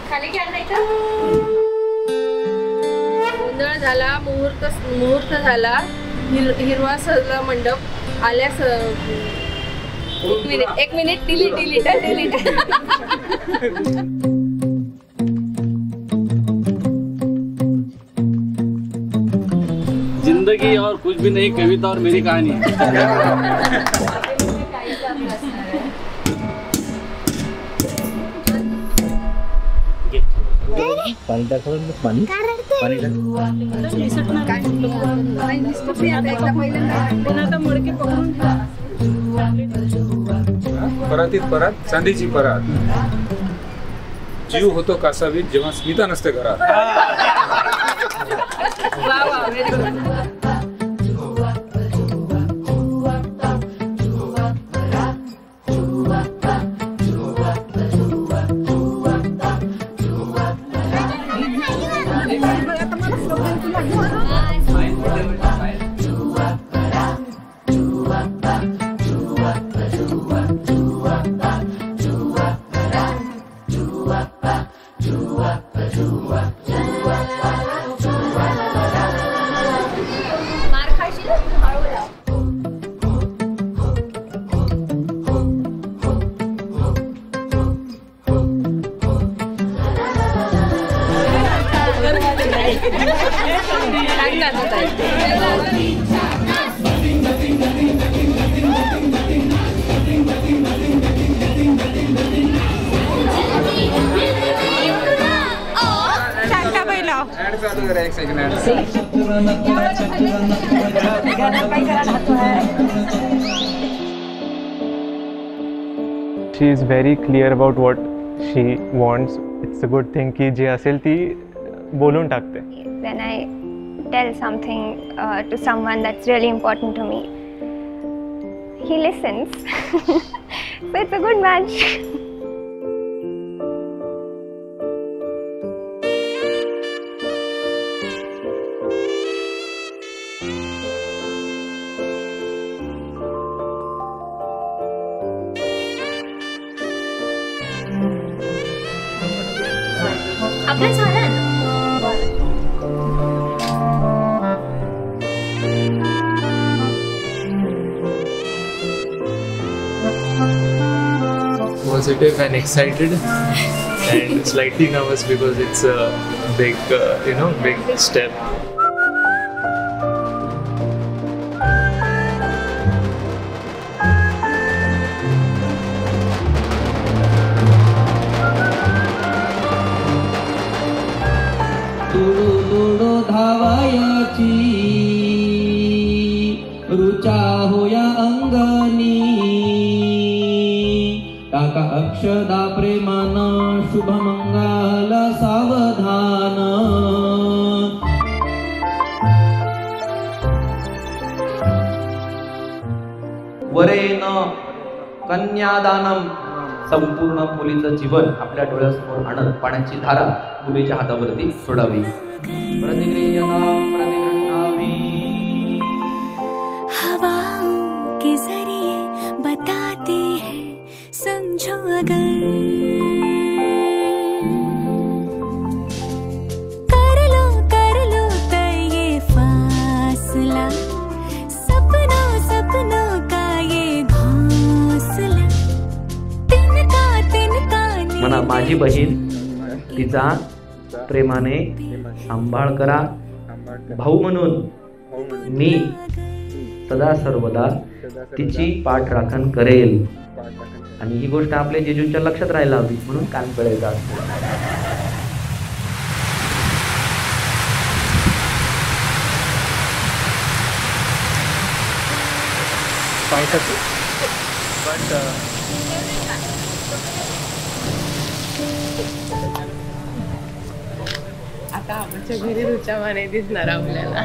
खाली गोंधळ झाला, मुहूर्त झाला, हिरवा सजला मंडप आल्या. एक मिनिट डिलीट. जिंदगी और कुछ भी नहीं, कविता और मेरी कहानी. पाणी टाकलं पाणी परातीत परात चांदीची परात. जीव होतो कासावीत जेव्हा स्मिता नसते घरात. She is very clear about what she wants. It's a good thing की जे असेल ती बोलून टाकते. When I tell something to someone that's really important to me, he listens. So it's a good match. आपलं झालं ना. Positive and excited and slightly nervous because it's a big, big step. तुडो धावायची रुचा होया अंगणी टाका अक्षदा प्रेमान शुभमंगल सावधान वरेन कन्यादानम संपूर्ण मुलीचं जीवन आपल्या डोळ्यासमोर आणत पाण्याची धारा मुलीच्या हातावरती सोडावी. हवाओं के जरिए बताते हैं समझो अगर कर लो तय ये फासला सपनों का ये घोंसला तिनका म्हणा माझी बहीण तिचा प्रेमाने सांभाळ करा. भाऊ म्हणून मी सदा सर्वदा तिची पाठराखण करेल. आणि ही गोष्ट आपल्या जेजूंच्या लक्षात राहायला हवी म्हणून कान पिळायचा असतो. आता आमच्या घरी रुचा माने दिसणार आपल्याला.